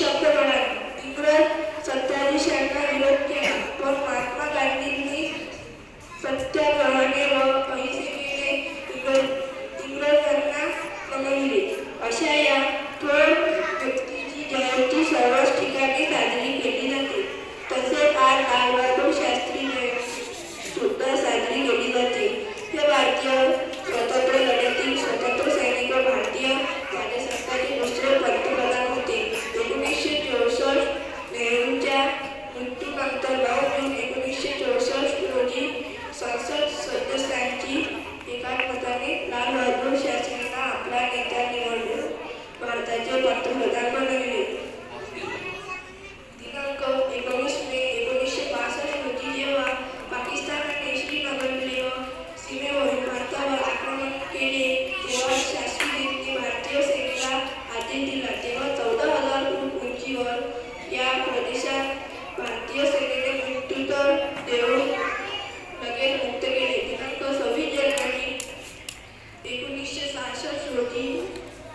शब्द म्हणाले. इंग्रज सत्ताधीशांना विरोध केला, पण महात्मा गांधींनी सत्याग्रहाने व अहिंसेने इंग्रजांना मनविले. अशा या थोर व्यक्तीची जयंती सर्वच ठिकाणी साजरी केली जाते. तसेच आज लाल बहादूर शास्त्री जयंती सुद्धा साजरी केली जाते. हे भारतीय स्वातंत्र्य लढ्यातील स्वतंत्र सैनिक व भारतीय राज्यसत्ताचे दुसरे पंतप्रधान होते. 1964 नेहरूंच्या मृत्यूनंतर 9 जून 1964 रोजी संसद सदस्यांची एकात्मताने लाल बहादूर शास्त्रींना आपला नेता निवडून भारताचे पंतप्रधान बनविले. दिनांक 19 मे 1962 रोजी जेव्हा पाकिस्तानाने श्रीनगरले व सीमेवरून भारतावर आक्रमण केले, तेव्हा शास्त्रीजींनी भारतीय सेनेला आदेश दिला. तेव्हा 14,000 फूट उंचीवर या प्रदेशात भारतीय सेनेने मृत्यूदंड देऊन लगेच मुक्त केले. दिनांक 26 जानेवारी 1966 रोजी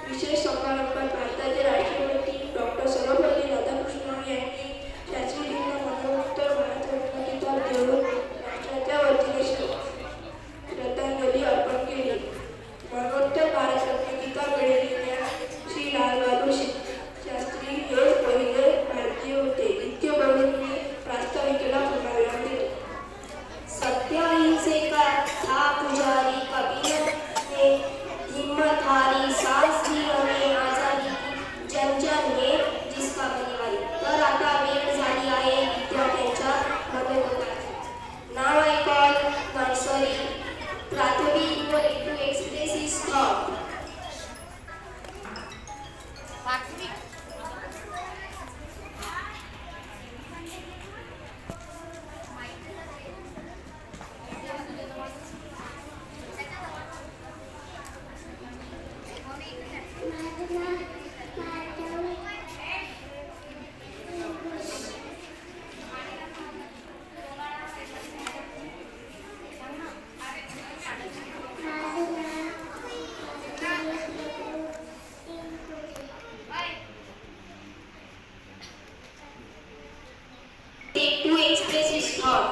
विशेष समारंभात भारताचे राष्ट्रपती डॉ. सर्वपल्ली राधाकृष्णन यांनी शास्त्रीजींना मरणोत्तर भारतरत्न किताब देऊन राष्ट्राच्या वतीने श्रद्धांजली अर्पण केली. मरणोत्तर भारतरत्न किताब मिळविलेल्या श्री लाल बहादूर शास्त्री हे पहिले भारतीय होते. इतके बोलून मी प्रास्ताविकेला पूर्णविराम देतो. सत्य अहिंसे का था पुजारी, कबीर ने हिम्मत हारी, सांस दी हमें आजादी की, जन जन हे जिसका बलिहारी. तर आता वेळ झाली आहे विद्यार्थ्यांच्या मनोगताची. नाव आहे कॉल नर्सरी. प्राथमिक you need to express his thought. To express his thought.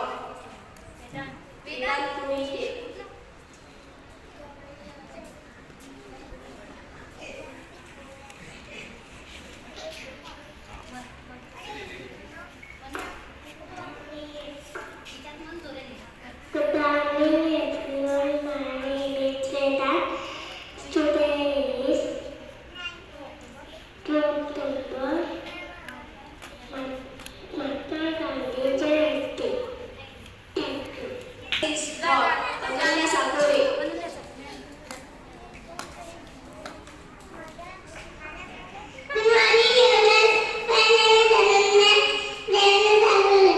Vedant Puneete. Good morning everyone, my name is Vedant. Today is 12th October. Mahatma Gandhi Jayanti. Thank you. His thought. Ananya Sakure. Good morning everyone, my name is Ananya.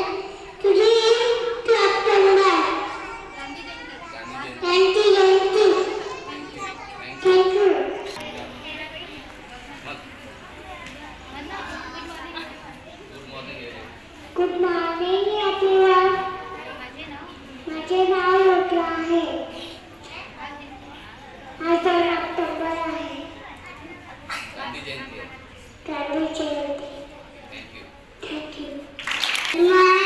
Today is 12th October. Gandhi Jayanti. Thank you. Good morning everyone. माझे नाव योग्य आहे. आज 12 October आहे. Gandhi Jayanti. Thank you. Thank you. My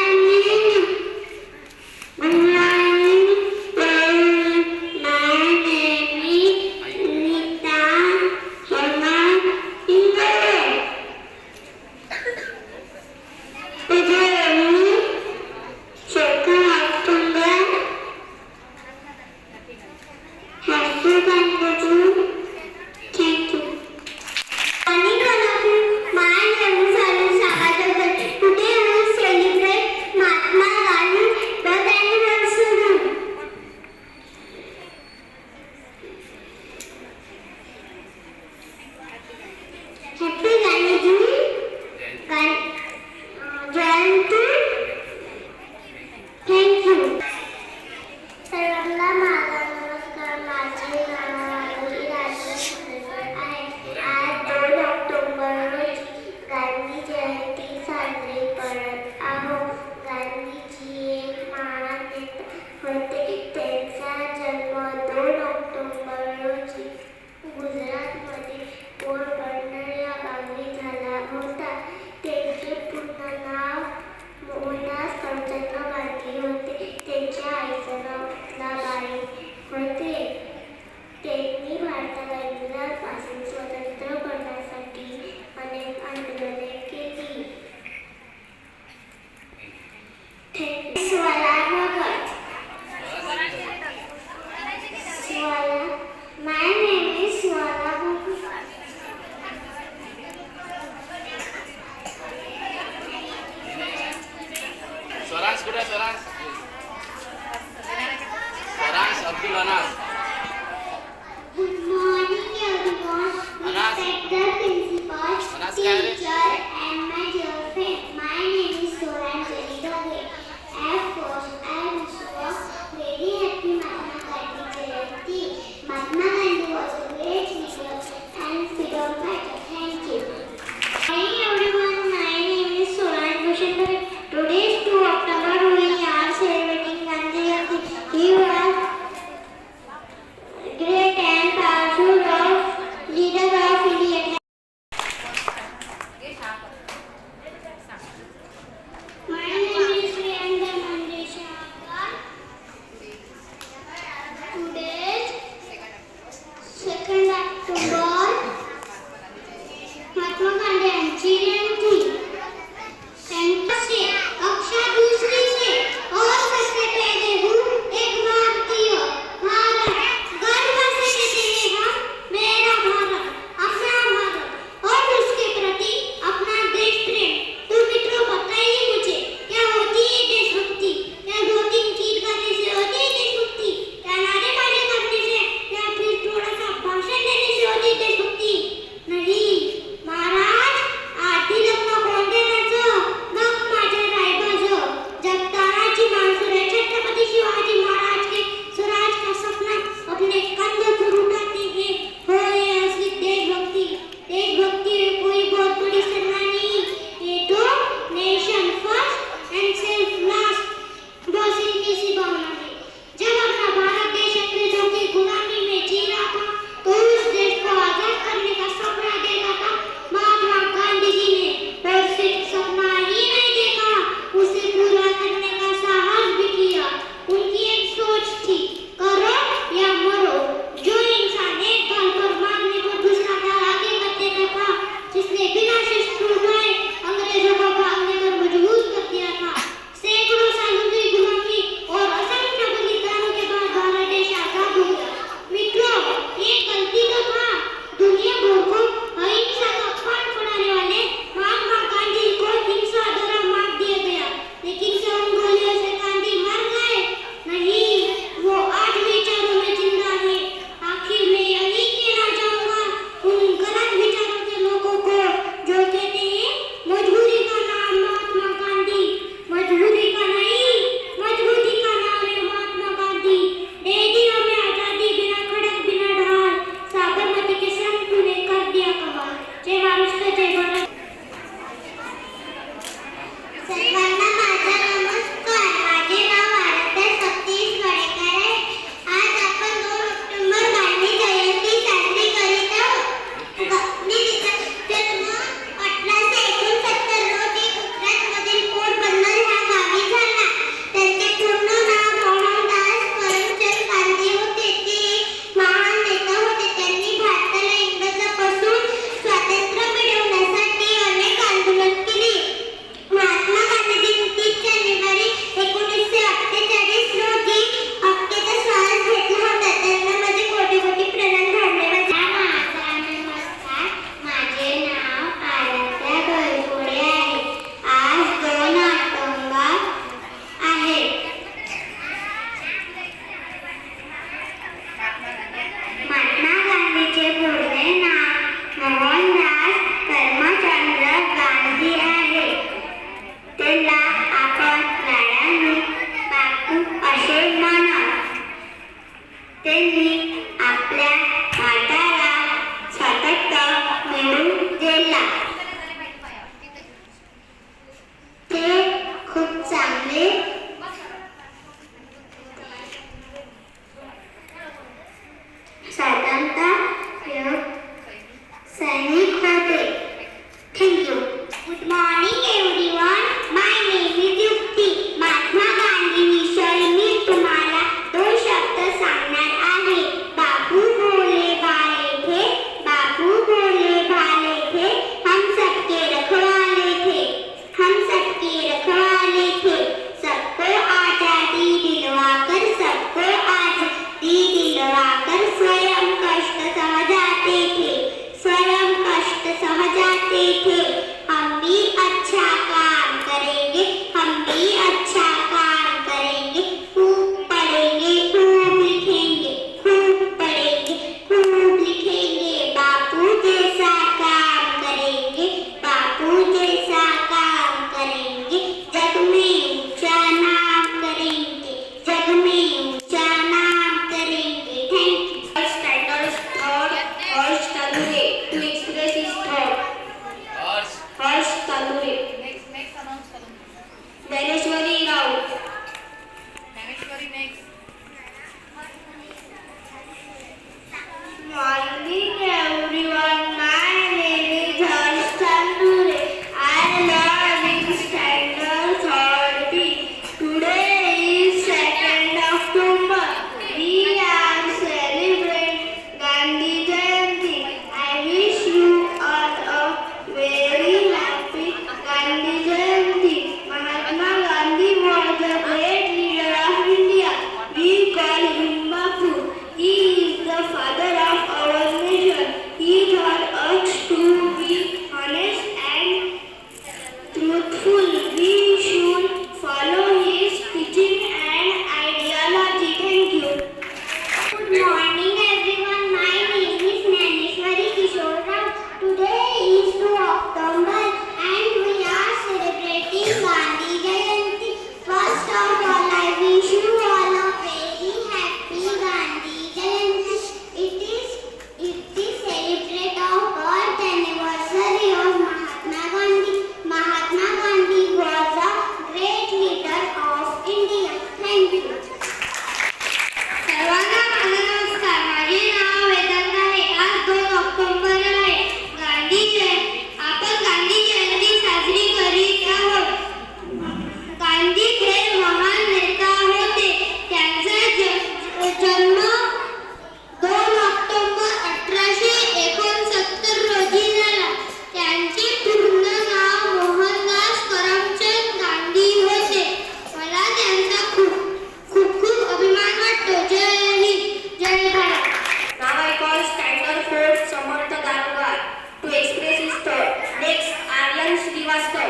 Shrivastava.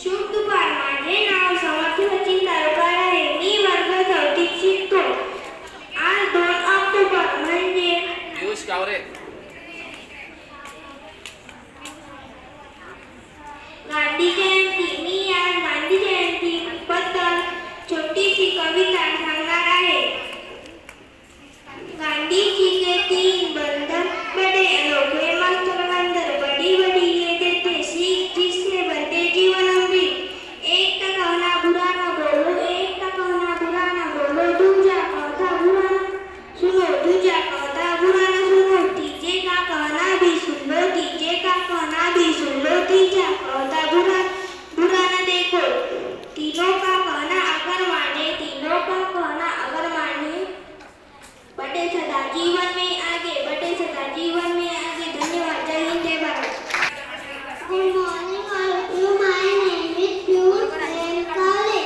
शुभ दुपार. माझे नाव समर्थ सचिन तारकार आहे. मी वर्ग 4 शिकतो. आज 2 ऑक्टोबर म्हणजे पियुष कावरे. गांधी जयंती. मी आज गांधी जयंती बद्दल छोटीशी कविता सांगणार आहे. गांधी जी के 3 बंधन बड़े अनोखे मस्त बंधन बड़ी बड़ी ये देते सीख जिससे बनते जीवन अमृत. एक का कहना बुरा ना बोलो, एक का कहना बुरा ना बोलो, दूजा कहता बुरा ना सुनो, दूजा कहता बुरा ना सुनो, तीजे का कहना भी सुन लो, तीजे का कहना भी सुन लो, तीजा कहता बुरा बुरा ना देखो. तीनों का कहना अगर माने, तीनों का कहना अगर माने, बढ़े सदा जीवन में आगे, बढ़े सदा जीवन में आगे. धन्यवाद. जय हिंद, जय Bharat. Good morning, all of you. My name is Piyush Kale.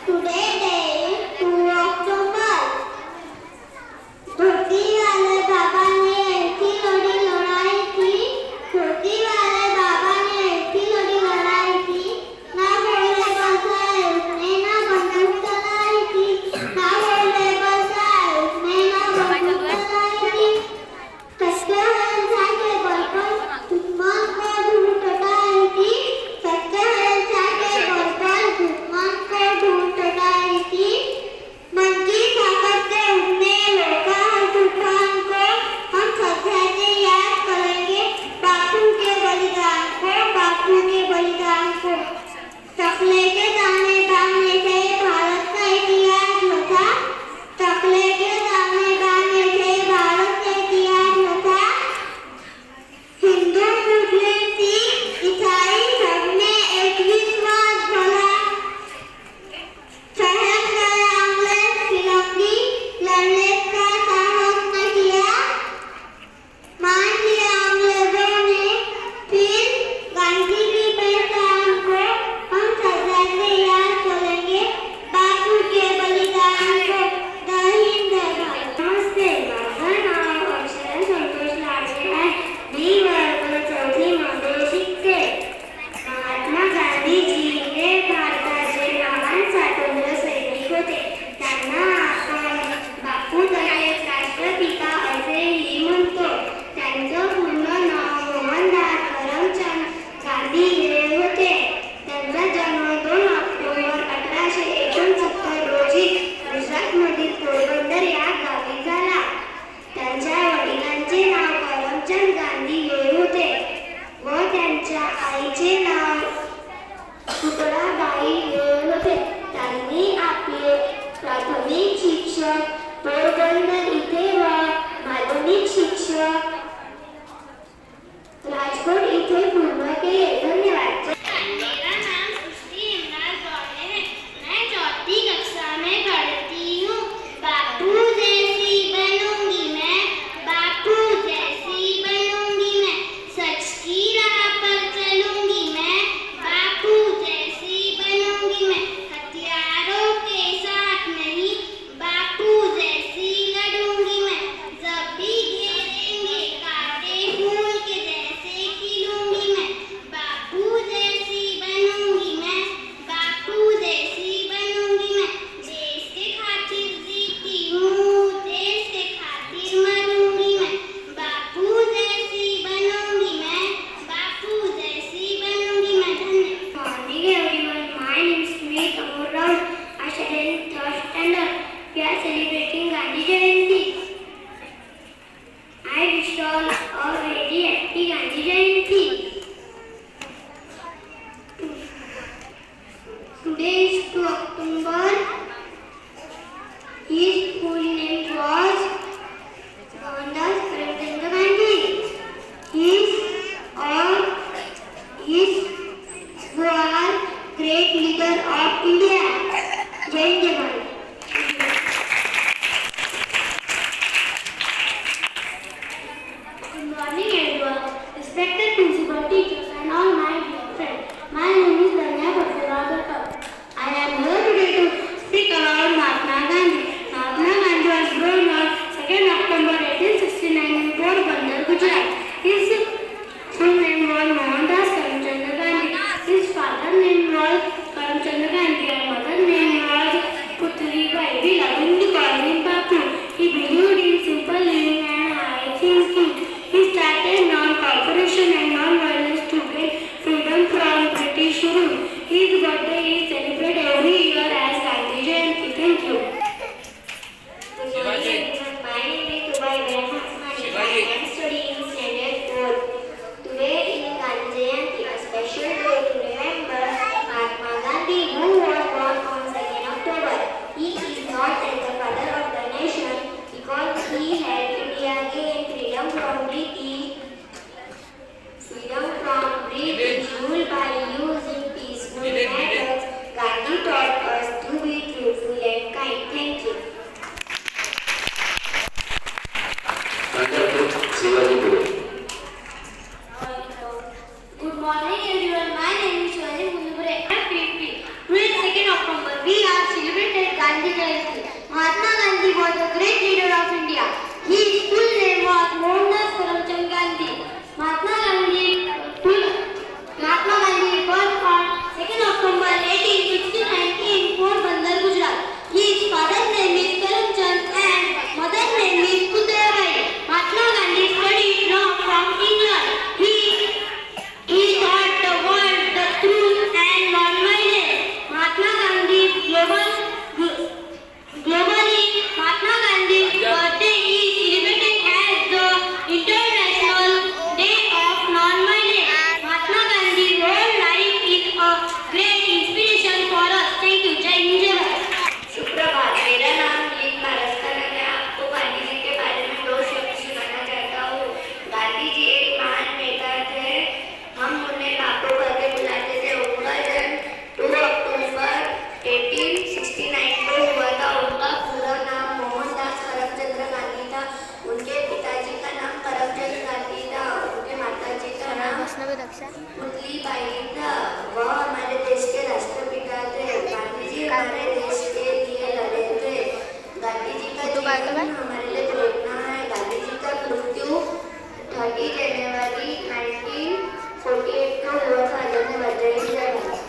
Today day 2 October. धोती वाले बाबा ने ऐसी लड़ी लड़ाई थी. धोती वाले बाबा ने ऐसी लड़ी लड़ाई थी. ना बोले बसाए उसने, ना बंदूक चलाई थी. ना बोले बसाए उसने, ना बंदूक चलाई थी. सच्चे अहिंसा के बल पर दुश्मन को ढूंढ हटाई थी. सच्चे अहिंसा के बल पर दुश्मन को ढूंढ हटाई थी. मन की ताकत से उसने रोका हर तूफान को. हम श्रद्धा से याद करेंगे बापू के बलिदान को, बापू के बलिदान को. टकले के दाने दाने से भारत का इतिहास बता. टकले के दाने दाने से भारत का इतिहास बता. हिंदू मुस्लिम सिख ईसाई सबने एक विश्वास भला. शहर गए अंग्रेज फिरंगी, लड़ने का साहस न किया. मान लिया अंग्रेजों ने फिर गांधी की पहचान को. हम श्रद्धा से याद करेंगे बापू के बलिदान को. जय हिंद, जय भारत. नमस्ते. माझं नाव अक्षय संतोष लाडे आहे. मी वर्ग 4 मध्ये शिकते. महात्मा गांधीजी हे भारताचे महान स्वातंत्र्य सैनिक होते. त्यांना आपण बापू तसेच राष्ट्रपिता असेही म्हणतो. त्यांचं पूर्ण नाव मोहनदास करमचंद गांधी हे होते. त्यांचा जन्म 2 ऑक्टोबर 1869 रोजी गुजरातमधील पोरबंदर या गावी झाला. त्यांच्या वडिलांचे नाव करमचंद गांधी हे होते व त्यांच्या आईचे नाव पुतळाबाई हे होते. त्यांनी आपले प्राथमिक शिक्षण पोरबंदर इथे व माध्यमिक शिक्षण राजकोट इथे पूर्ण केले. धन्यवाद. मेरा नाम सृष्टि इमरान गौड़े है. मैं 4वीं कक्षा में पढ़ती हूँ. बापू जैसी बनूंगी मैं, बापू जैसी बनूंगी मैं. सच की राह पर चलूंगी मैं, बापू जैसी बनूंगी मैं. हथियारों के साथ नहीं, बापू जैसी लड़ूंगी मैं. जब भी घेरेंगे कांटे फूल के जैसे खिलूंगी मैं. बापू जैसी बनूंगी मैं, बापू जैसी बनूंगी मैं. देश के खातिर जीती हूँ, देश के खातिर मरूंगी मैं. बापू जैसी बनूंगी मैं, बापू जैसी बनूंगी मैं. धन्यवाद. Morning everyone, my name is Smith Amor Raul. I study in 3rd standard. We are celebrating Gandhi Jayanti. I wish all a very happy Gandhi Jayanti. Today is 2 October. His full name was Mohandas Karamchand Gandhi. He was great leader of India. Jai Hind, Jai Bharat. freedom from greed is ruled by using peaceful methods. Gandhi taught us to be truthful and kind. Thank you. Good morning everyone. My name is Shwani Munubure. I am PP. Today 2nd October we are celebrated Gandhi Jayanti. Mahatma Gandhi was a great leader of India. His full name was Mohandas Karamchand Gandhi. Mahatma Gandhi was born 2nd October 1869 in Porbandar, Gujarat. His father's name is Karamchand and mother's name is Putrabai. Mahatma Gandhi studied law from England. He taught the world the truth and non-violence. Mahatma Gandhi globally, Mahatma Gandhi's birthday is celebrated as the International Day of Non-Violence. Mahatma Gandhi's whole life is a great inspiration for us. Thank you. Jai Hind, Jai Bharat. सुप्रभात, मेरा नाम लीन पारस्कर है। मैं आपको गांधी जी के बारे में 2 शब्द सुनाना चाहता हूँ। गांधी जी एक महान नेता थे। हम उन्हें बापू करके बुलाते थे। उनका जन्म 2 अक्टूबर 1869 को हुआ था। उनका पूरा नाम मोहनदास करमचंद गांधी था। उनके पिताजी का नाम करमचंद गांधी था। उनके माताजी का नाम पुतलीबाई था। वह हमारे देश के राष्ट्रपिता थे। गांधी जी हमारे देश के लिए लड़े थे। गांधी जी का जीवन हमारे लिए प्रेरणा है। गांधी जी का मृत्यु 30 जनवरी 1948 को हुआ था। धन्यवाद। जय हिंद, जय भारत.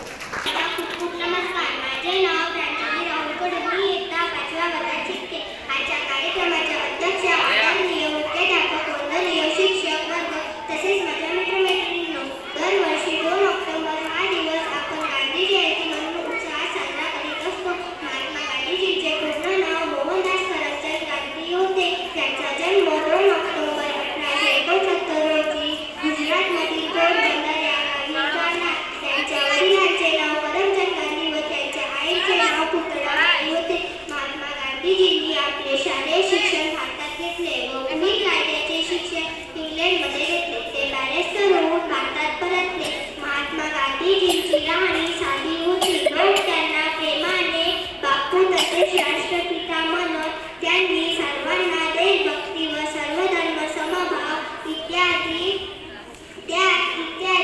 नमस्कार, माझे नाव प्रांजली राहुल कडे. मी इयत्ता 5व्या वर्गात शिकते. आजच्या कार्यक्रमाचे अध्यक्ष आदरणीय मुख्याध्यापक, वंदनीय शिक्षक वर्ग तसेच माझ्या मित्रमैत्रिणींनो, दरवर्षी 2 ऑक्टोबर हा दिवस आपण गांधी जयंती म्हणून उत्साहात साजरा करीत असतो. महात्मा गांधीजींचे पूर्ण नाव मोहनदास करमचंद गांधी होते. त्यांचा जन्म 2 ऑक्टोबर 1869 रोजी गुजरातमधील पोरबंदर या गावी झाला. त्यांच्या वडिलांचे नाव करमचंद गांधी व त्यांच्या आईचे नाव पुतळाबाई होते. महात्मा गांधीजींनी आपले शालेय शिक्षण भारतात घेतले व पुढील कायद्याचे शिक्षण इंग्लंडमध्ये घेतले. ते बॅरिस्टर होऊन भारतात परतले. महात्मा गांधीजींची राहणी साधी होती. लोक त्यांना प्रेमाने बापू तसेच राष्ट्रपिता म्हणत. त्यांनी सर्वांना देशभक्ती व सर्वधर्म समभाव इत्यादी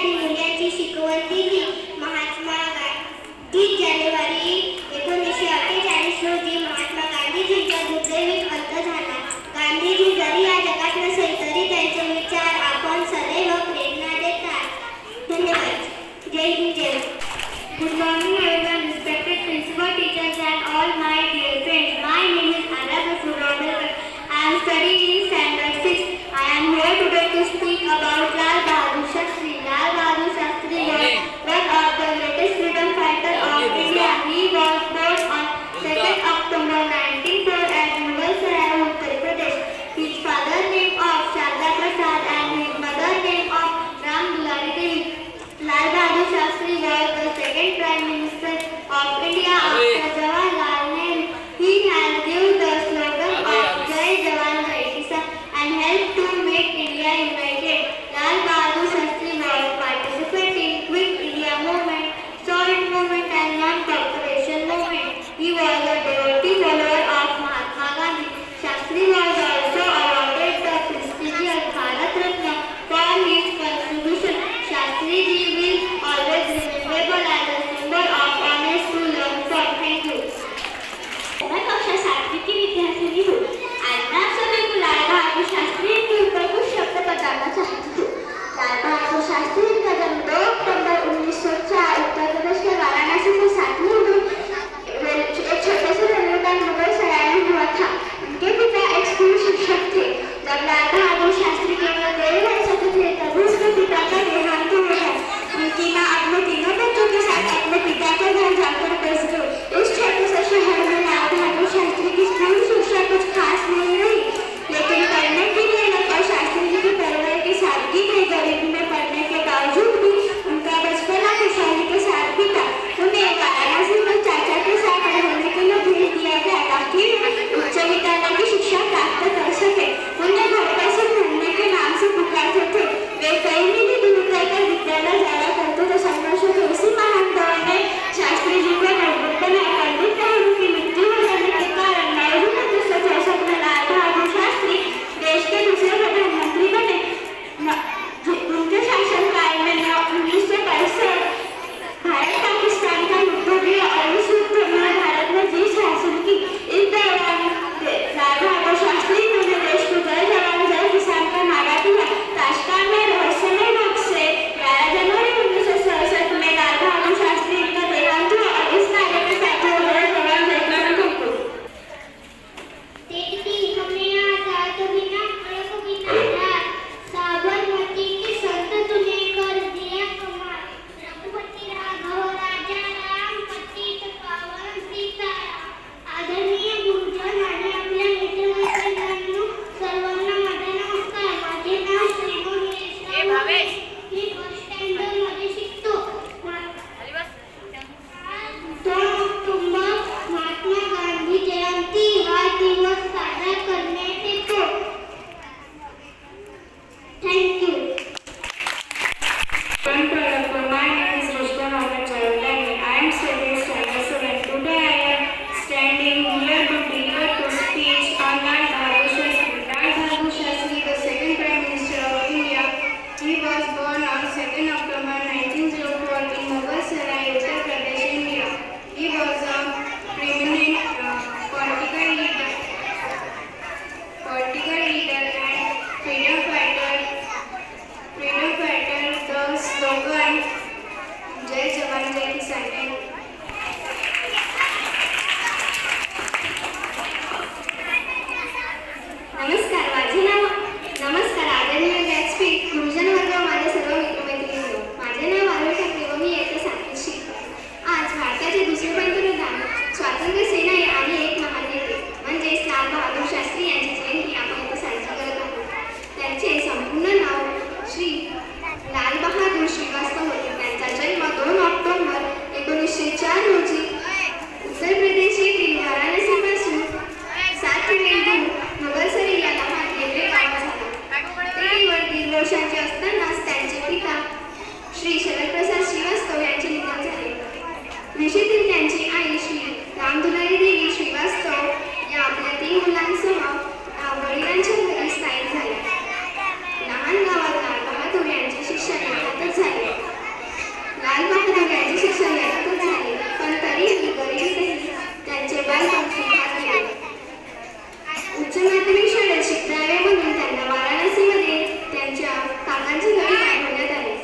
मूल्यांची शिकवण दिली. महात्मा 30 जानेवारी 1948 रोजी महात्मा गांधीजींचा दुर्दैवी अंत झाला. गांधीजी जरी या जगात नसेल तरी त्यांचे विचार आपण सदैव प्रेरणा देतात. धन्यवाद. जय हिंद, जय Bharat. Good morning everyone, respected principal, teachers and all my dear friends. My name is Anna Surabhakar. I am studying in standard 6. I am here today to speak about Lal Bahadur Shastri. Lal Bahadur Shastri was one of the greatest freedom fighters of India. He was born on 2nd October 1904 at Mughalsarai, Uttar Pradesh. His father name of Sharda Prasad and his mother name of Ram Dulari Devi. Lal Bahadur Shastri was the second Prime Minister of India after Jawaharlal Nehru. He has given the slogan of Jai Jawan Jai Kisan and helped to make India united. Lal Bahadur Shastri was participating in Quick India movement, Salt movement and non-cooperation movement. He was a devotee follower of Mahatma Gandhi. Shastri was also awarded the prestigious Bharat Ratna for his contribution. Shastri ji will always rememberable as a symbol of honest to learn from. Thank you. मैं कक्षा 7वीं की विद्यार्थिनी हूँ. आज मैं आप सभी को लाल बहादुर शास्त्री के ऊपर कुछ शब्द बताना चाहती हूँ. लाल बहादुर शास्त्री का जन्म 2 अक्टूबर 1904 उत्तर प्रदेश के वाराणसी से 7वीं में एक छोटे से रेलवे का मुगलसराय में हुआ था. उनके पिता एक स्कूल शिक्षक थे. जब लाल बहादुर शास्त्री केवल 1.5 वर्ष के थे तब उसके पिता का देहांत हो गया. उनकी माँ अपने 3 बच्चों के साथ अपने पिता के घर जाकर बस गई. उस छोटे से शहर में लाल बहादुर शास्त्री की स्कूल शिक्षा कुछ खास नहीं रही, लेकिन पढ़ने के लिए और शास्त्री जी के परिवार की सादगी में गरीबी में पढ़ने के बावजूद भी उनका बचपना खुशहाली के साथ बीता. उन्हें वाराणसी में चाचा के साथ रहने के लिए भेज दिया गया ताकि उच्च विद्यालय की शिक्षा प्राप्त कर सके. उन्हें घर पर से घूमने के वर्षांचे असतानाच त्यांचे पिता श्री शरदप्रसाद श्रीवास्तव यांचे निधन झाले. विशीतील त्यांची आई श्री रामदुलारी देवी श्रीवास्तव या आपल्या 3 मुलांसह वडिलांच्या घरी स्थायिक झाल्या. लहान गावात लाल बहादूर यांचे शिक्षण यातच झाले. पण तरीही गरिबीतही त्यांचे बालपण सुखात गेले. उच्च माध्यमिक शाळेत शिकावे म्हणून त्यांना वाराणसीमध्ये त्यांच्या काकांची घरी पाठवण्यात आले.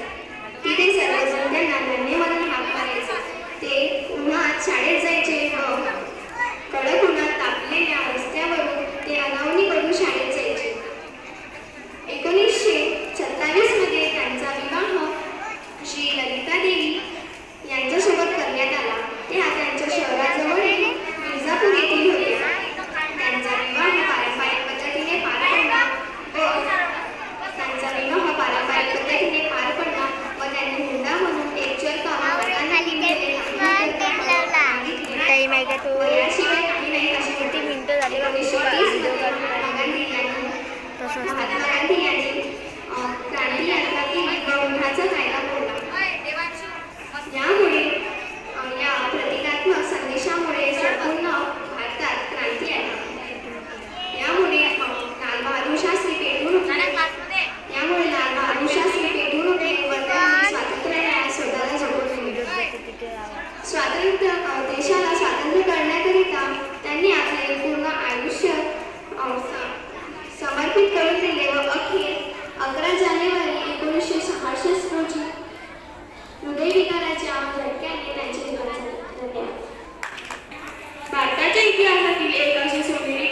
तिथे सर्वजण त्यांना धन्यवाद हाक मारायचे. ते उन्हात शाळेत जायचे व कडक उन्हात तापलेल्या रस्त्यावरून ते अनावनी करून शाळेत जायचे. 1927 मध्ये त्यांचा विवाह श्री ललिता देवी यांच्यासोबत करण्यात आला. त्या त्यांच्या शहराजवळील मिर्झापूर येथील होते. त्यांचा विवाह पारंपरिक पद्धतीने पार पडला व त्यांनी हुंडा म्हणून एक चरकावा वर्गांना दिलेले याशिवाय काही नाही अशी होती. 1930 मध्ये महात्मा गांधी यांनी क्रांती यात्रा केली व उन्हाचा कायदा मोडला. यामुळे या प्रतिकात्मक संदेशामुळे संपूर्ण भारतात क्रांती आली. यामुळे लाल बहादूर शास्त्री पेटून उठले व त्यांनी स्वातंत्र्याला स्वतःला जगवून दिले. देशाला स्वातंत्र्य करण्याकरिता त्यांनी आपले पूर्ण आयुष्य समर्पित करून दिले व अखेर 11 जानेवारी 1966 रोजी हृदयविकाराच्या झटक्याने त्यांचे निधन झाले. धन्यवाद. भारताच्या इतिहासातील एक असे सोनेरी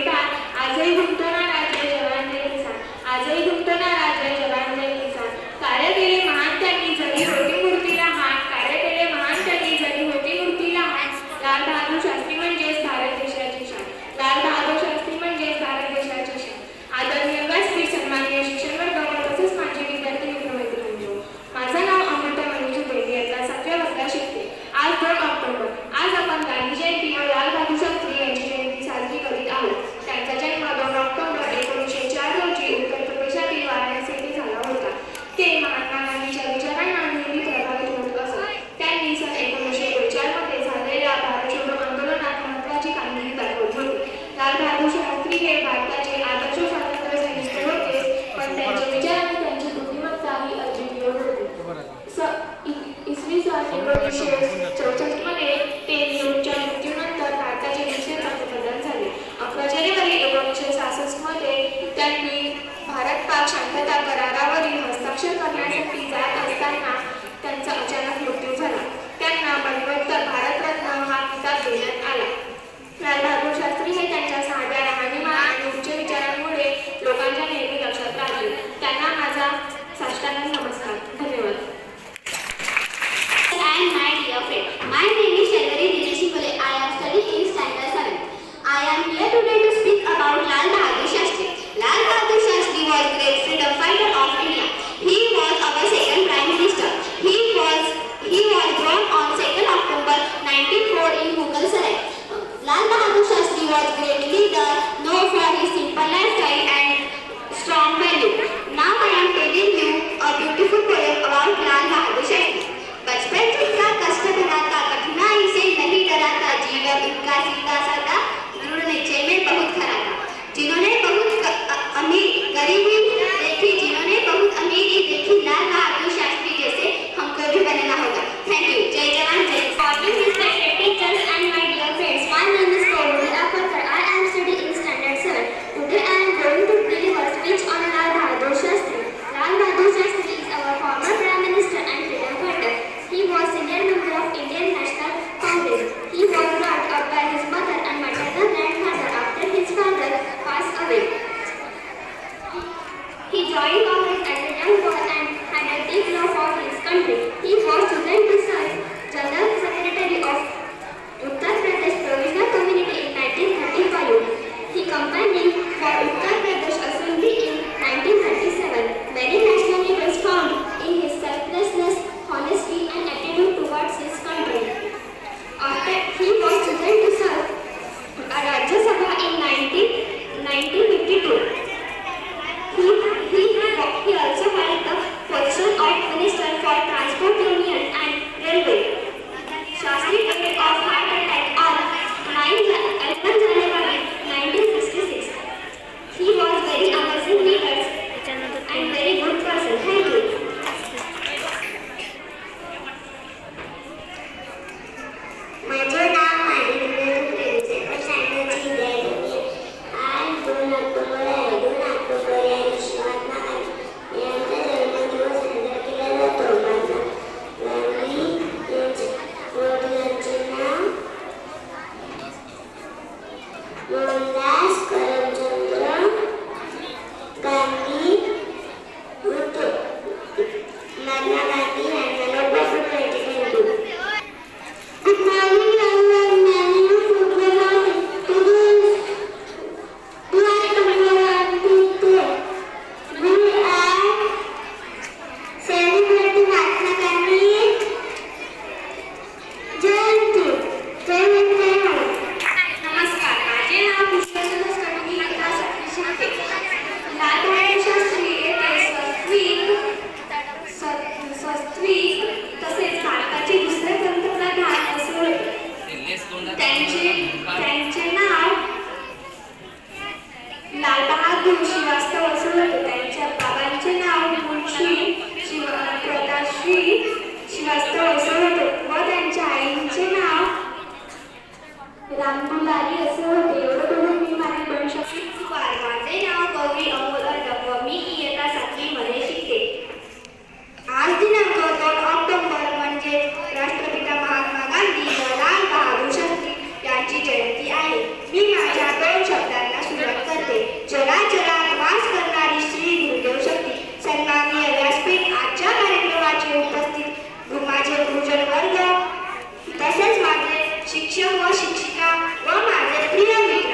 पान आजही घुमतणारा जय जवान जय किसान. कार्य केले महान त्यांनी जरी होती मूर्ती लहान. लाल बहादूर शास्त्री म्हणजेच भारत देशाची शान. आदरणीय व्यासपीठ, सन्माननीय शिक्षण वर्ग व तसेच माझे विद्यार्थी मित्रमैत्रिणींनो, माझं नाव अमृता मनीषू देवी. आता 7व्या वर्गात शिकते. आज 2 ऑक्टोबर. आज आपण गांधी जयंती व लाल बहादूर शास्त्री यांची जयंती साजरी करीत आहोत. त्यांचा जन्म 2 ऑक्टोबर 1904 रोजी उत्तर प्रदेशातील वाराणसी येथे झाला होता. ते महात्मा गांधीच्या विचारांना नेहमी प्रभावित होत असत. त्यांनी सन 1942 मध्ये झालेल्या भारत छोडो आंदोलनात महत्त्वाची कामगिरी दाखवली होती. लाल बहादूर शास्त्री हे भारताचे आदर्श स्वातंत्र्य सैनिक होते, पण त्यांचे विचार आणि त्यांची बुद्धिमत्ता ही अद्वितीय होती. इसवी सन 1964 मध्ये ते नेहरूंच्या मृत्यूनंतर भारताचे दुसरे पंतप्रधान झाले. 11 जानेवारी 1966 मध्ये त्यांनी भारत-पाक शांतता करारावरील हस्ताक्षर करण्यासाठी जात असताना त्यांचा अचानक मृत्यू झाला. त्यांना मरणोत्तर भारतरत्न हा किताब देण्यात आला. लाल बहादूर शास्त्री हे त्यांच्या साध्या राहणीमान आणि उच्च विचारांमुळे लोकांच्या नेहमी लक्षात राहिले. त्यांना माझा साष्टांग नमस्कार. धन्यवाद. And my dear friend, my name is Shalvari Dinesh Pole. I am studying in standard 7. I am here today to speak about Lal Bahadur Shastri. Lal Bahadur Shastri was great freedom fighter of India. He was our second prime minister. He was born on 2nd October 1904 in Mughalsarai. Lal Bahadur Shastri was great leader, known for his simple lifestyle and strong value. Now I am telling you a beautiful poem about Lal Bahadur Shastri. बचपन जितना कष्ट भराता, कठिनाई से नहीं डराता, जीवन उनका सीधा साधा, दृढ़ निश्चय में बहुत खरा था. जिन्होंने बहुत गरीबी देखी, जिन्होंने बहुत अमीरी देखी, लाल बहादुर शास्त्री जैसे हमको भी बनना होगा. Thank you. जय जवान जय किसान. Teachers and my dear friends, my name is Komal Apakar. I am studying in standard 7. Today I am going to deliver speech on Lal Bahadur Shastri. Lal Bahadur Shastri is our former prime minister and freedom fighter. He was senior Mohandas Karamchand Gandhi होते. महात्मा गांधी यांना Nobel price मिळाले. Good morning, everyone. My name is Supriya. Today we are commemorating today. We are celebrating Mahatma Gandhi Jayanti. जय हिंद. नमस्कार, माझे नाव पुष्पसुधा कडवी इयत्ता 7वी शिकते. लालबहादूर शास्त्री येथे सत्वी तसेच भारताचे दुसरे पंतप्रधान असे होते. त्यांचे नाव लालबहादूर श्रीवास्तव असे होते. त्यांच्या बाबांचे नाव मुंशी प्रतापश्री श्रीवास्तव असे होते व त्यांच्या आईचे नाव रामदुलारी असे होते. एवढं करून मी माझे दोन शब्द. माझे नाव गौरी अमोल अर्डक व मी इयत्ता 7वी मध्ये शिकते. आज दिनांक 2 ऑक्टोबर म्हणजे राष्ट्रपिता महात्मा गांधी व लाल बहादूर शास्त्री यांची जयंती आहे. मी माझ्या 2 शब्दांना सुरुवात करते. जगात वास करणारी श्री गुरुदेव शक्ती. सन्माननीय व्यासपीठ, आजच्या कार्यक्रमाचे उपस्थित माझे गुरुजन वर्ग तसेच माझे शिक्षक व शिक्षिका व माझे प्रिय मित्र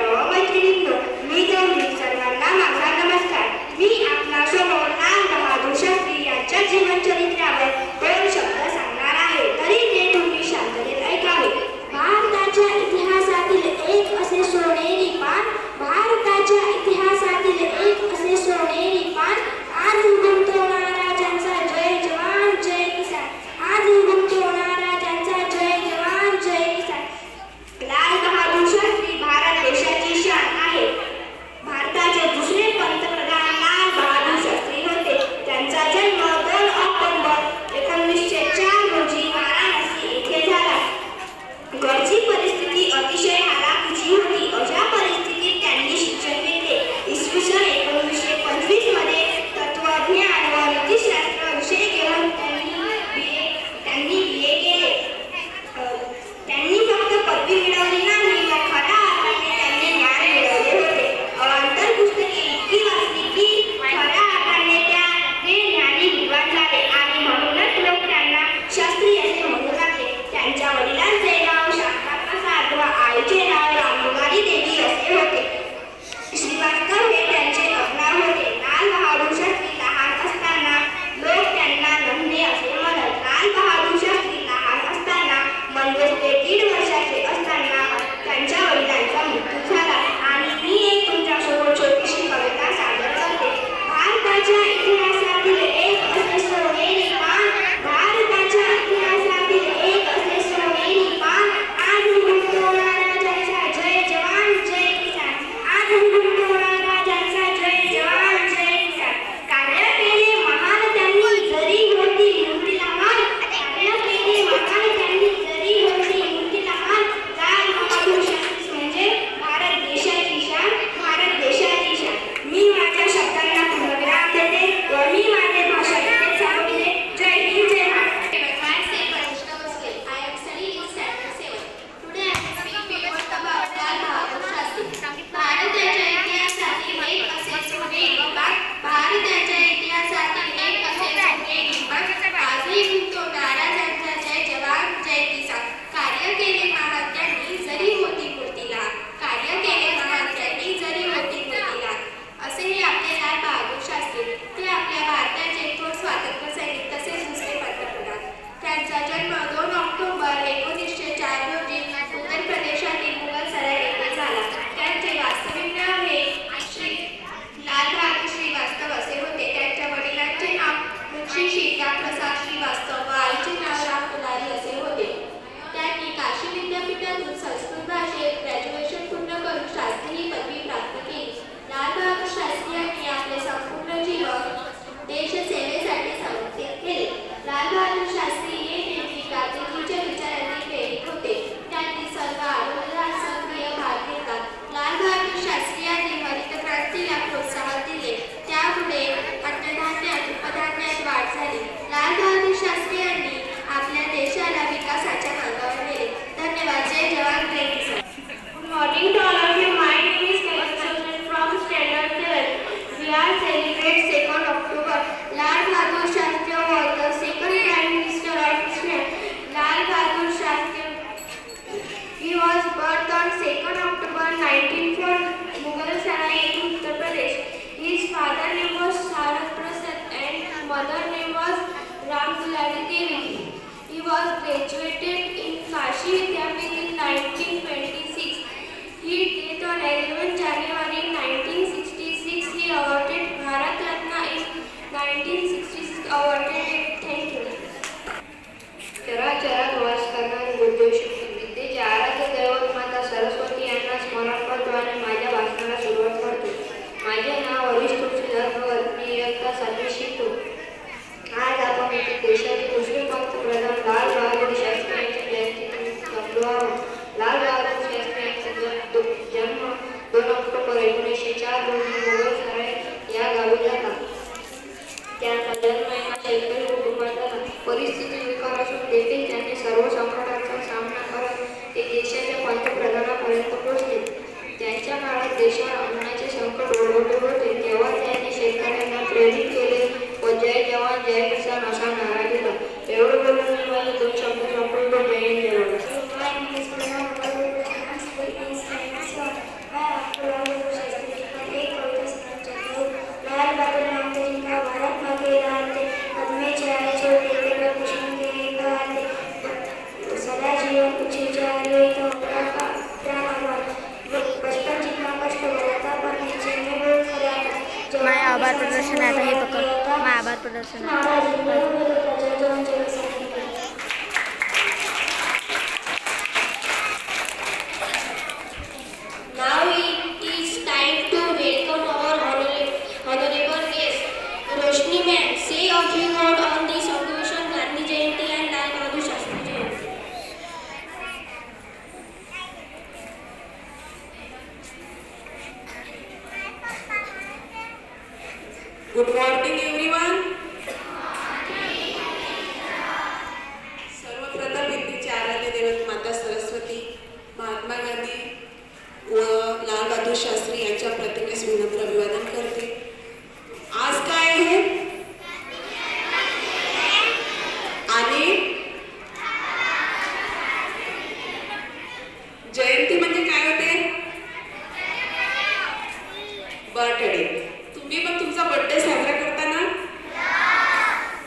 was graduated in Kashi Vidyapith in 1926. He died on 11 January 1966. He awarded Bharat Ratna in 1966. Awarded. Thank you. चराचरात वास करणारी बुद्धिशक्ती विद्येचे आराध्य दैवत माता सरस्वती यांना स्मरण करतो आणि माझ्या भाषणाला सुरुवात करतो. माझे नाव हरीश तुळशीधर भगत. मी इयत्ता 7वी शिकतो. आज आपण येथे देशाचे दुसरे पंतप्रधान लाल बहादूर शास्त्री यांची जयंती जमलो आहोत. लाल बहादूर शास्त्री यांचा जन्म 2 ऑक्टोबर 1904 रोजी मुगलसराय या गावी झाला. त्यांचा जन्म एका शेतकरी कुटुंबात झाला. परिस्थिती विकार असून देखील त्यांनी सर्व संकटांचा सामना करत ते देशाच्या पंतप्रधानापर्यंत पोहोचले. त्यांच्या काळात देशावर अन्नाचे संकट ओढवले होते तेव्हा त्यांनी शेतकऱ्यांना प्रेरित केले व जय जवान जय किसान असा नारा दिला. एवढं बोलून मी माझे 2 शब्द संपवतो. जय हिंद जय भारत. भारत माँ के लाल थे, पद में चाहे छोटे थे, प्रभूषण के एक हाथ थे, सदा जीवन पूछे जा रहे तो का प्राण आभार. बचपन जितना कष्ट भरा था पर नीचे में बहुत खरा था. माय आभार प्रदर्शन आता हे पकड. माय आभार प्रदर्शन Now it is time to welcome our honorable guest, Roshni ma'am. Say a few words on this occasion, Gandhi Jayanti and Lal Bahadur Shastri Jayanti. Good morning everyone. सर्वप्रथम विद्येचे आराध्य दैवत माता सरस्वती, महात्मा गांधी व लाल बहादूर शास्त्री यांच्या प्रतिमेस विनम्र अभिवादन करते. आज काय आहे आणि जयंती म्हणजे काय होते? बर्थडे. तुम्ही पण तुमचा बर्थडे साजरा करता ना?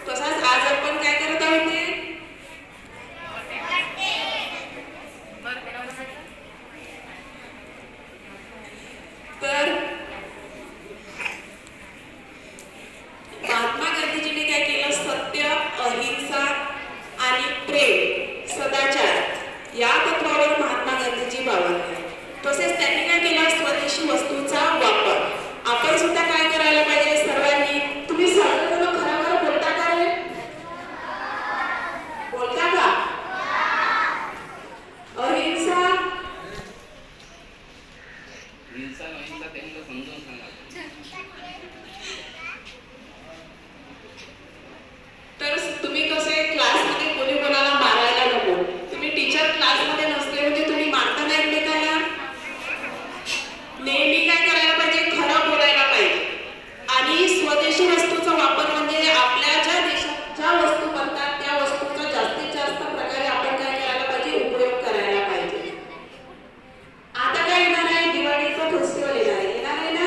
तसाच आज आपण काय करत आहोत ते? तर महात्मा गांधीजींनी काय केलं? सत्य, अहिंसा आणि प्रेम, सदाचार या तत्वावर महात्मा गांधीजी वावरले. तसेच त्यांनी काय केलं? स्वदेशी वस्तूचा वापर. आपण सुद्धा काय करायला पाहिजे सर्वांनी? तुम्ही सर्वजण खरोखर बोलता का रे? बोलता का? अहिंसा त्यांना समजून सांगा. तर तुम्ही कसे क्लासमध्ये कोणी कोणाला मारायला नको. तुम्ही टीचर क्लासमध्ये नसले म्हणजे तुम्ही मारता नाही एकमेकांना. नेहमी काय करायला पाहिजे? खरं बोलायला पाहिजे. आणि स्वदेशी वस्तूचा वापर म्हणजे आपल्या ज्या देशात ज्या वस्तू बनतात त्या वस्तूचा जास्तीत जास्त प्रकारे आपण काय करायला पाहिजे? उपयोग करायला पाहिजे. आता काय येणार आहे? दिवाळीचा फेस्टिवल येणार आहे. येणार आहे ना?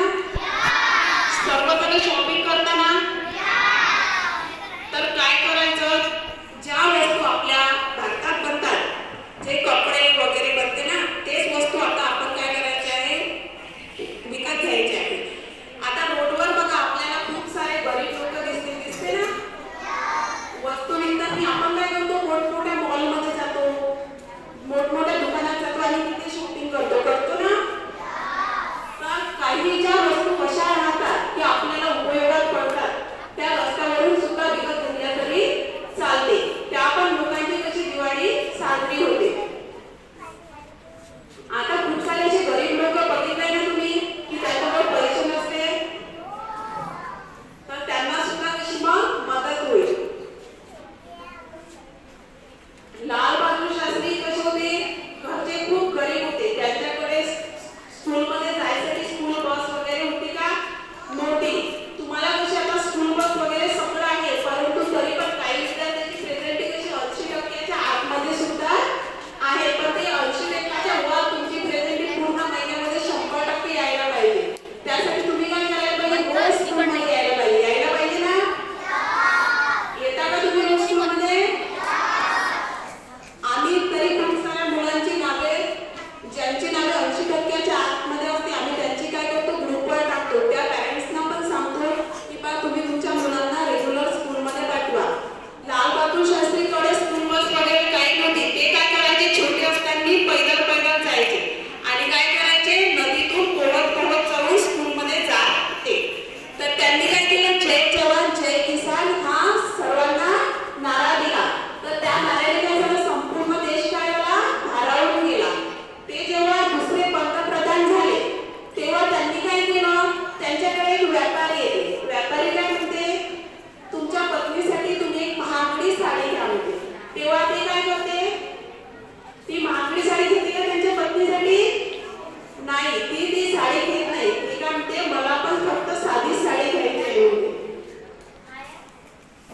ती ती साडी घेत नाही. ती काय म्हणते मला पण फक्त साधीच साडी घ्यायची आहे.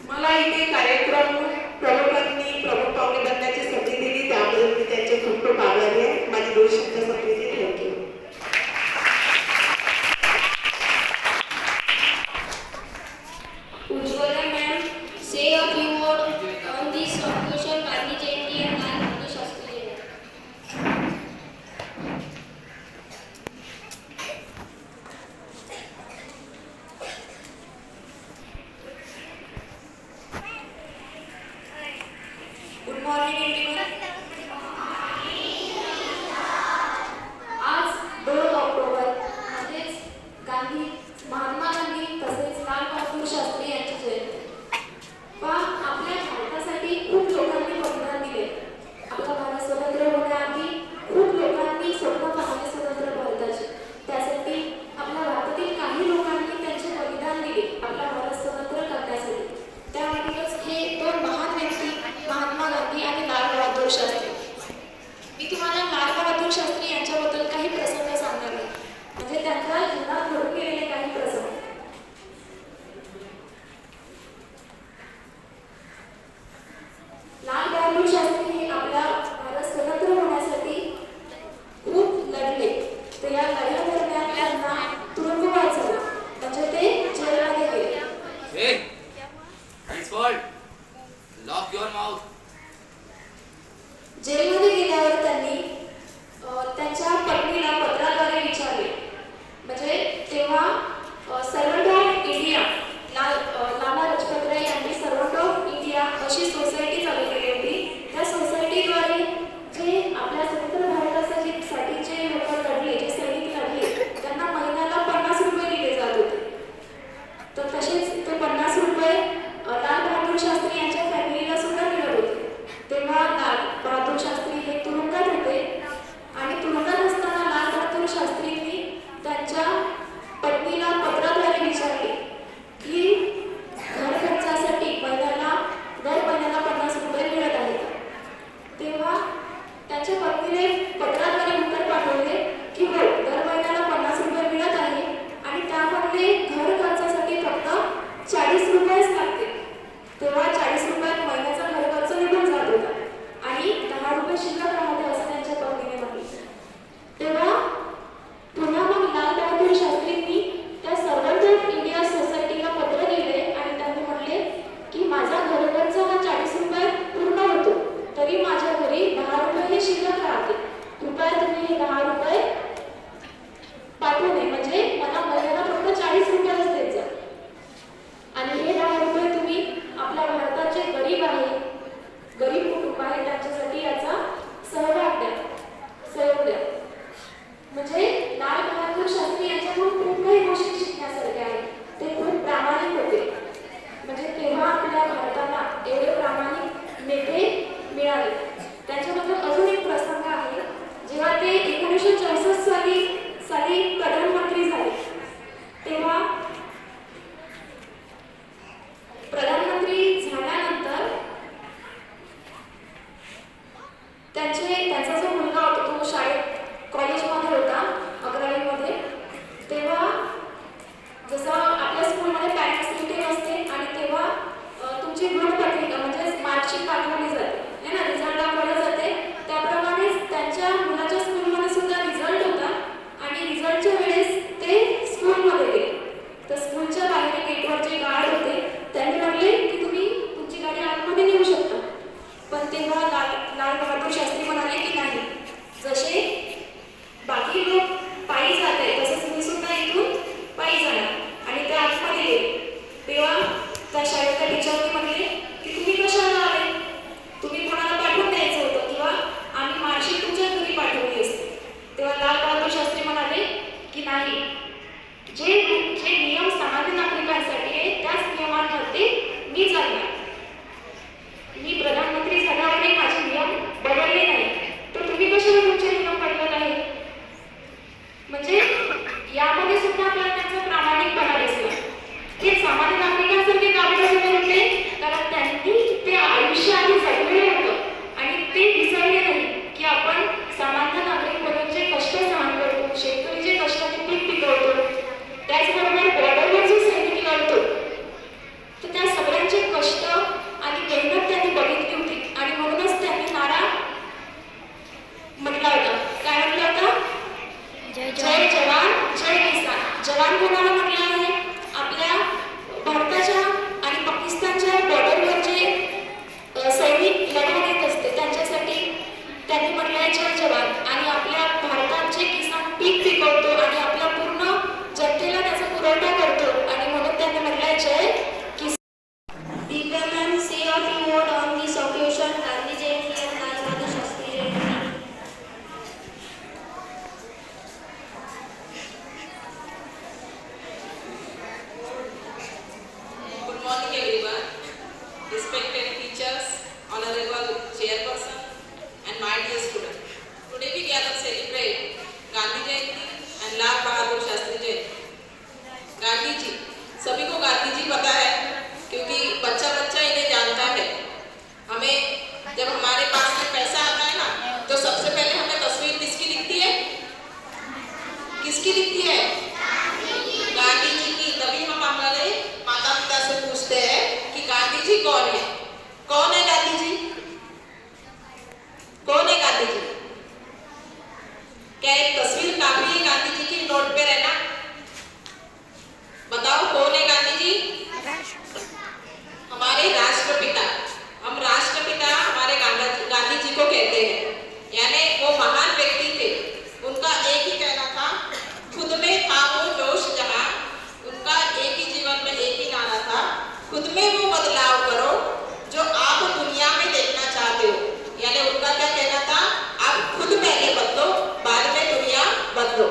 मला इथे कार्यक्रम प्रमुखांनी प्रमुख पाहुणे बनण्याची संधी दिली, त्याबद्दल मी त्यांचे खूप खूप आभारी आहे. माझी 2 शब्द संधी thank you. Ujjwala ma'am, say a few words on this occasion, Gandhi Jayanti and Lal Bahadur Shastri Jayanti. Good morning everyone. आज 2 ऑक्टोबर म्हणजेच महात्मा गांधी तसेच लाल बहादूर शास्त्री यांची जयंती. आपल्या भारतासाठी खूप लोकांनी बलिदान दिले. आपला भारत स्वतंत्र होण्याआधी खूप लोकांनी स्वप्न पाहिले स्वतंत्र भारताचे. त्यासाठी आपल्या भारतातील काही लोकांनी त्यांचे बलिदान दिले आपला भारत स्वतंत्र करण्यासाठी. त्यामधूनच हे 2 महान व्यक्ती महात्मा गांधी आणि लाल बहादूर शास्त्री. मी तुम्हाला लाल बहादूर शास्त्री यांच्याबद्दल काही प्रसंग सांगणार आहे, म्हणजे त्यांच्या जीवनात घडून गेलेले काही प्रसंग. लाल बहादूर शास्त्री हे आपल्या भारत स्वतंत्र होण्यासाठी खूप लढले. तर या लढ्या दरम्यान त्यांना तुरुंगवास झाला, म्हणजे ते जेलमध्ये गेले. Hey, it's fault. Lock your mouth. जेलमध्ये गेल्यावर त्यांनी त्यांच्या पत्नीला पत्राद्वारे विचारले. म्हणजे तेव्हा servant of India Lala Lajpat Rai यांनी सर्वंट ऑफ इंडिया अशी सोसायटी चालू केली होती. त्या सोसायटीद्वारे जे आपल्या स्वतंत्र भारतासाठी जे लोक लढले, जे सैनिक लढले, त्यांना महिन्याला 50 रुपये दिले जात होते. तर तसेच ते 50 रुपये लाल बहादूर शास्त्री यांच्या फॅमिलीला सुद्धा मिळत होते. तेव्हा लाल बहादूर शास्त्री हे तुरुंगात होते आणि तुरुंगात असताना लाल बहादूर शास्त्रींनी त्यांच्या पत्नीला पत्राद्वारे विचारले की घर खर्चासाठी दर महिन्याला 50 रुपये मिळत आहेत. तेव्हा त्यांच्या पत्नीने पत्राद्वारे उत्तर पाठवले की हो, दर महिन्याला 50 रुपये मिळत आहे आणि त्यामध्ये घर खर्चासाठी फक्त 40 रुपयेच लागते. तेव्हा 40 रुपयात महिन्याचा घर खर्च निघून जात होता आणि 10 रुपये शिल्लक राहते असं त्यांच्या पत्नीने म्हटलं. तेव्हा पुन्हा मग लाल बहादूर शास्त्रींनी त्या सर्वंट ऑफ इंडिया सोसायटीला पत्र लिहिले आणि त्यांनी म्हटले की माझा घर खर्च हा 40 रुपयात पूर्ण होतो, तरी माझ्या घरी 10 रुपये हे शिल्लक राहते. कृपया तुम्ही हे 10 रुपये पाठवू नये, म्हणजे मला महिन्याला फक्त 40 रुपयाच देत जा. आणि हे 10 रुपये तुम्ही आपल्या भारताचे गरीब कुटुंब आहे त्यांच्यासाठी याचा सहयोग द्या. म्हणजे लाल बहादूर शास्त्री यांच्याकडून खूप काही गोष्टी शिकण्यासारख्या आहेत. ते खूप प्रामाणिक होते. म्हणजे तेव्हा आपल्या भारताला एवढे प्रामाणिक नेते मिळाले. त्यांच्याबद्दल अजून एक प्रसंग आहे. जेव्हा ते 1964 साली प्रधानमंत्री झाले, तेव्हा प्रधानमंत्री झाल्यानंतर त्यांचा जो मुलगा होता तो कॉलेजमध्ये होता 11वीमध्ये. तेव्हा जसं आपल्या स्कूलमध्ये पॅरेंट्स मीटिंग असते आणि तेव्हा तुमची गुणपत्रिका म्हणजे मार्कशीट पाठवली जाते, है ना, रिझल्ट दाखवला जाते. त्याप्रमाणेच त्यांच्या मुलाच्या स्कूलमध्ये सुद्धा रिझल्ट होता आणि रिझल्टच्या वेळेस ते स्कूलमध्ये गेले. तर स्कूलच्या बाहेर गेटवर जे गार्ड होते त्यांनी म्हटले की तुम्ही तुमची गाडी आतमध्ये नेऊ शकता. पण तेव्हा लाल बहादूर शास्त्री म्हणाले की नाही, जसे बाकी लोक पायी जात आहेत तसंच मी सुद्धा इथून पायी जाणार. आणि ते आतमध्ये गेले. तेव्हा त्या शाळेच्या टीचरने म्हटले की तुम्ही कशाला आले, तुम्ही कोणाला पाठवून द्यायचं होतं किंवा आम्ही मार्कशीट तुमच्या घरी पाठवली असते. तेव्हा लाल बहादूर शास्त्री म्हणाले की नाही, जे नियम सामान्य नागरिकांसाठी आहे त्याच नियमांमध्ये मी चालणार. मी प्रधानमंत्री झाल्यावरही माझे नियम बदलले नाही, तर तुम्ही कशाला तुमचे नियम बदलत आहे. म्हणजे यामध्ये सुद्धा आपल्याला त्यांचा प्रामाणिकपणा दिसला. ते सामान्य नागरिकांसारखे कामं करत होते कारण त्यांनी ते आयुष्य आधी जगलेलं होतं आणि ते विसरले नाही की आपण सामान्य नागरिक म्हणून जे कष्ट सहन करतो, शेतकरी जे जय किसान. जवान कोणाला म्हटलं आहे? आपल्या भारताच्या आणि पाकिस्तानच्या बॉर्डरवर जे सैनिक लढा देत असते त्यांच्यासाठी त्यांनी म्हटलं आहे जय जवान. आणि आपल्या भारतात जे किसान पीक पिकवतो आणि आपल्या पूर्ण जनतेला त्याचा पुरवठा करतो आणि म्हणून त्यांनी म्हटलं आहे जय किसान. Divyamam, say a few words on this occasion, Gandhi Jayanti and Lal Bahadur Shastri Jayanti. Good morning everyone, respected teachers, honorable chairperson and my dear students. Today we gather celebrate Gandhi Jayanti and Lal Bahadur Shastri Jayanti. Gandhi ji, सभी को गांधी जी पता है क्योंकि बच्चा बच्चा इन्हें जानता है. हमें जब हमारे पास में पैसा आता है ना तो सबसे पहले हमें तस्वीर किसकी दिखती है? किसकी दिखती है? गांधी जी की. तभी हम हमारे माता पिता से पूछते हैं कि गांधी जी कौन है? कौन है गांधी जी? कौन है गांधी जी? क्या एक तस्वीर काफी है गांधी जी की नोट पे रहना? बताओ कौन है गांधी जी? हमारे राष्ट्रपिता. हम राष्ट्रपिता हमारे गांधी जी को कहते हैं. यानी वो महान व्यक्ति थे. उनका एक ही कहना था, खुद में था वो जोश जहां. उनका एक ही जीवन में एक ही नारा था, खुद में वो बदलाव करो जो आप दुनिया में देखना चाहते हो. यानी उनका क्या कहना था? आप खुद पहले बदलो, बाद में दुनिया बदलो.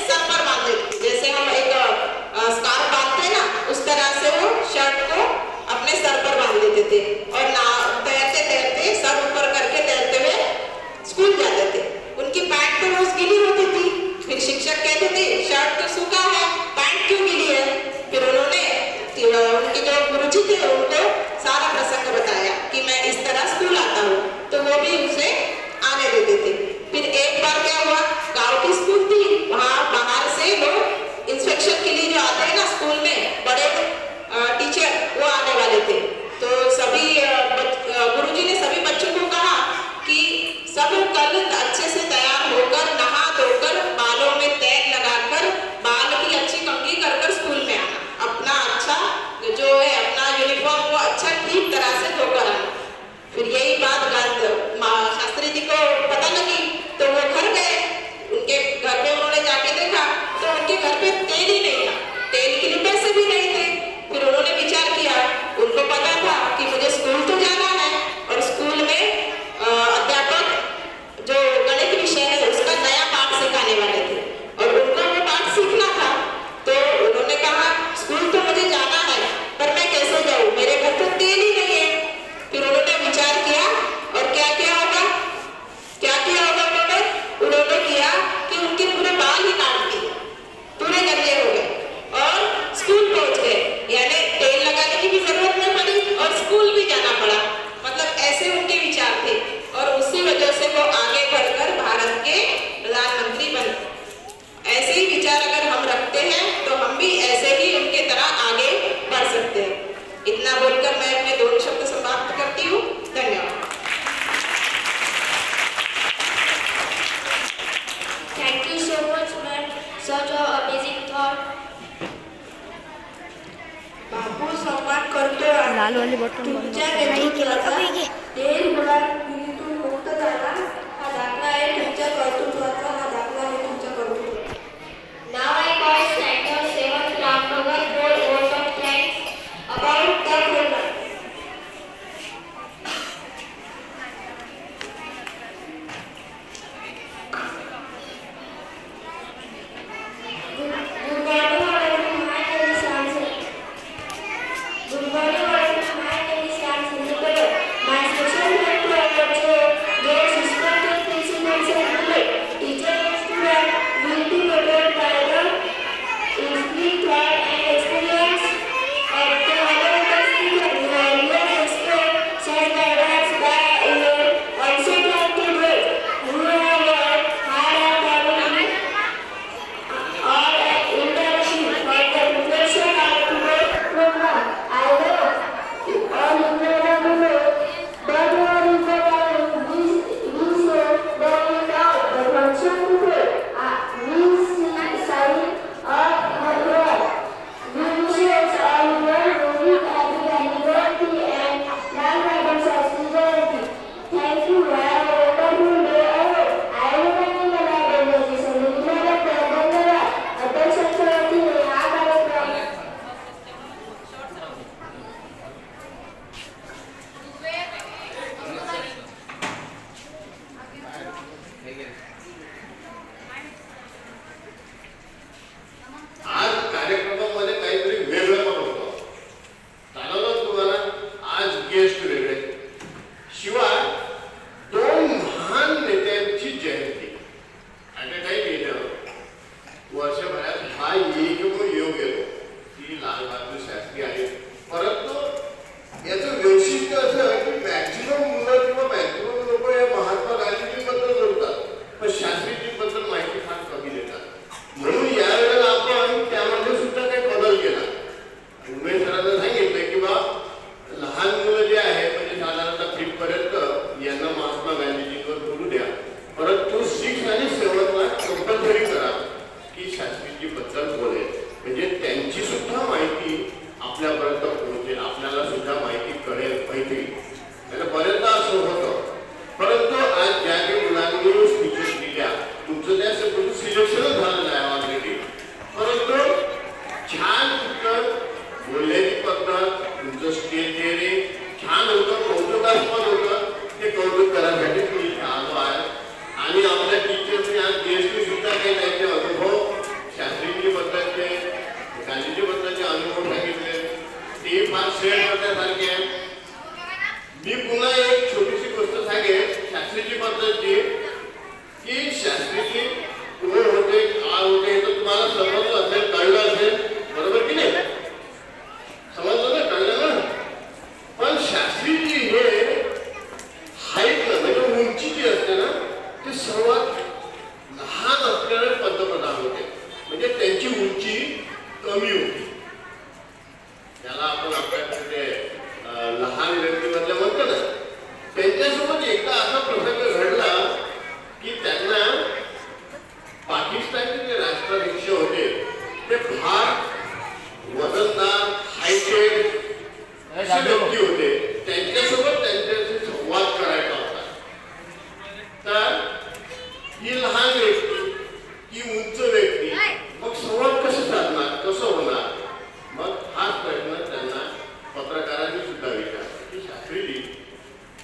सर पर बांध देती थी। जैसे हम एक स्कार्फ बांधते हैं ना, उस तरह से वो शर्ट को अपने सर पर बांध देते थे और ना तैरते तैरते सर ऊपर करके तैरते हुए स्कूल जाते थे। उनकी पैंट तो रोज गीली होती थी। फिर शिक्षक कहते थे शर्ट तो सूखा है, पैंट क्यों गीली है? फिर उन्होंने उनके जो गुरुजी थे उनको सारा प्रसंग बताया कि मैं इस तरह स्कूल आता हूँ, तो वो भी उसे आने देते थे। फिर एक बार क्या हुआ, गांव की स्कूल थी, वहाँ बाहर से लोग इंस्पेक्शन के लिए जो आते हैं ना स्कूल में, बड़े टीचर वो आने वाले थे। तो सभी गुरुजी ने सभी बच्चों को कहा कि सब कल अच्छे से तैयार होकर, नहा धोकर, बालों में तेल लगाकर, बाल की अच्छी कंघी कर कर स्कूल में आना, अपना अच्छा जो है अपना यूनिफॉर्म वो अच्छा ठीक तरह से धोकर आना। फिर यही बात शास्त्री जी को पता लगी तो वो घर गए। उनके घर पे उन्होंने जाके देखा तो उनके घर पे तेल ही नहीं था, तेल के लिए पैसे भी नहीं थे। फिर उन्होंने विचार किया, उनको पता था कि मुझे स्कूल तो जाना है और स्कूल में अध्यापक जो गणित विषय है उसका नया पाठ सिखाने वाले थे और उनको वो पाठ सीखना था। तो उन्होंने कहा स्कूल तो मुझे जाना है पर मैं कैसे जाऊँ, मेरे घर तो तेल ही नहीं है। फिर उन्होंने विचार किया और क्या किया होगा उन्होंने किया कि उनके पूरे बाल ही काट दिए, पूरे गंदे हो गए और स्कूल पहुंच गए। यानी तेल लगाने की भी जरूरत नहीं पड़ी और स्कूल भी जाना पड़ा। मतलब ऐसे उनके विचार थे और उसी वजह से वो आगे बढ़कर भारत के प्रधानमंत्री बने। ऐसे ही विचार अगर हम रखते हैं तो हम भी ऐसे ही उनके तरह आगे बढ़ सकते हैं। इतना बोलकर मैं अपने 2 शब्द समाप्त करती हूँ। धन्यवाद। Thank you so much, ma'am. Such an amazing thought. बापू संवाद करतो आहे. लाल वाली बटन बंद तुमच्या नाही केलं का नेतृत्वाचा पाहिजे? देश गुलामीतून मुक्त झाला हा दाखला आहे तुमच्या कर्तृत्वाचा, हा दाखला आहे तुमच्या कर्तृत्वाचा. Now I call Senator 7th Ramnagar for vote of thanks about the program. Good morning, my name is Ramsey. Good morning, my name is Ramsey. My special thanks to our guest, respected principals and teachers and students will be motivated by the inspiring thought and experience of the other speakers. We always expect such guidance by your uncertainty way. You have worked hard and thoroughly all indirectly for the preparation of today's program. I know all you know, but what is the value we say that we know the function today. We see sign of her work. We wish all your movie happy anniversary and non-random successfulity. Thank you. Have a wonderful day ahead. I will continue the organization. We will have the अध्यक्ष समिती ने हा कार्यक्रम आज कार्यक्रमामध्ये काहीतरी वेगळं पण होतं. चालवलं तुम्हाला आज गेस्ट वेगळे, शिवाय 2 महान नेत्यांची जयंती ॲट अ टाइम येणं वर्षभरात हा एक योग येतो की लाल बहादूर शास्त्री आहेत. परंतु याचं वैशिष्ट्य असं की मॅक्झिमम मुलं किंवा मॅक्झिमम लोक या महात्मा गांधीजीबद्दल बोलतात पण शास्त्रीजीबद्दल माहिती फार कमी देतात. म्हणून यावेळेला आपण त्यामध्ये सुद्धा काही बदल केला. उमेश सरांना सांगितलं की बा लहान मुलं जे आहे म्हणजे साधारणतः 5th पर्यंत यांना महात्मा गांधीजींवर बोलू द्या, परंतु 6 आणि 7 ला कंपल्सरी करा की शास्त्रीजीबद्दल बोलेल, म्हणजे त्यांची सुद्धा माहिती आपल्यापर्यंत पोहोचेल, आपल्याला सुद्धा माहिती कळेल पाहिजे. त्याला बरेचदा असं होतं. परंतु आज ज्या काही मुलांनी स्पीचेस दिल्या तुमचं त्या सिलेक्शनच झालं नाही ऑलरेडी, परंतु छान उत्तर, बोलण्याची पद्धत, तुमचं स्टेज डेअरिंग छान होतं, कौतुकास्पद होतं. ते कौतुक करायसाठी तुम्ही आलो आहे आणि आपल्या टीचर्सने आज गेस्टने सुद्धा काही त्यांचे अनुभव कमी होती. त्याला आपण आपल्याकडे लहान व्यक्तीमधल्या म्हणतो ना, त्यांच्यासोबत एकदा असा प्रसंग घडला की त्यांना पाकिस्तानचे जे राष्ट्राध्यक्ष होते ते फार वजनदार हायटेड व्यक्ती होते. त्यांच्यासोबत त्यांच्याशी संवाद करायचा होता. तर ही लहान व्यक्ती, ही उंच व्यक्ती, मग संवाद कसं साधणार, कसं होणार? मग हाच प्रश्न त्यांना पत्रकारांनी सुद्धा विचारला की शास्त्रीजी,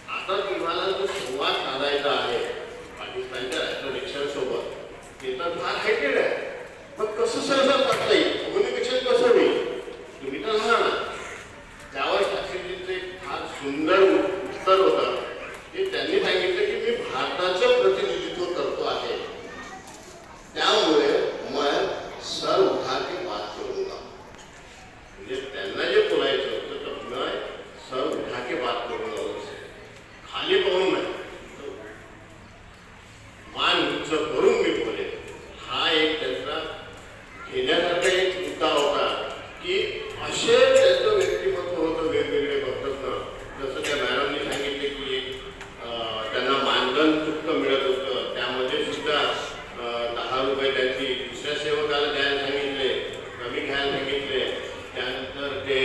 आता तुम्हाला जो संवाद साधायचा आहे पाकिस्तानच्या राष्ट्राध्यक्षांसोबत, ते तर फार हायटेड आहे, मग कसं सहसा साधता येईल, कम्युनिकेशन कसं होईल? तुम्ही तर लहान आहात. त्यावर शास्त्रीजींचं एक फार सुंदर उत्तर होतं की त्यांनी सांगितलं की मी भारताचं प्रतिनिधित्व करतो आहे, त्यामुळे मैं सर उठा के बात करूंगा. म्हणजे त्यांना जे बोलायचं होतं तर मैं सर उठा के बात करूंगा, खाली पाहून नाही, मान उंच करून मी बोले. हा एक त्यांचा घेण्यासारखा एक मुद्दा होता की असे त्यांचं व्यक्तिमत्व होतं. वेगवेगळे बघतात ना, जसं त्या मॅडमनी सांगितले की त्यांना मानधन चुक्त मिळत होतं, त्यामध्ये सुद्धा 10 रुपये त्यांची दुसऱ्या सेवकाला द्यायला सांगितले, कमी घ्यायला सांगितले. त्यानंतर ते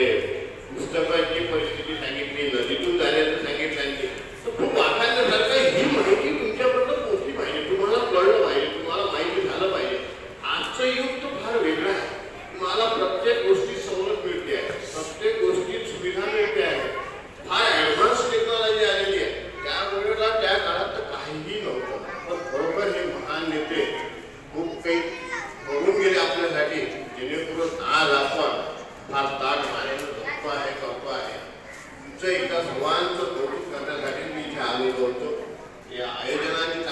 पुस्तकाची परिस्थिती सांगितली, नदीतून जाण्याचं सांगितलं. तर खूप वाखाणण्यासारखं ही माहिती तुमच्यापर्यंत पोहोचली पाहिजे, तुम्हाला कळलं पाहिजे, तुम्हाला माहिती झालं पाहिजे. आजचं युग तर फार वेगळं आहे. तुम्हाला प्रत्येक गोष्टी सवलत मिळते आहे, प्रत्येक गोष्टीत सुविधा मिळते आहे, फार ॲडव्हान्स टेक्नॉलॉजी आलेली आहे. त्यावेळेला त्या काळात तर काहीही नव्हतं. पण बरोबर हे महान नेते खूप काही करून गेले आपल्यासाठी, जेणेकरून आज आपण फार ताट मानेनं जगतो आहे, करतो आहे. तुमचं एकदा सर्वांचं कौतुक करण्यासाठी मी इथे आलो होतो. या आयोजनाने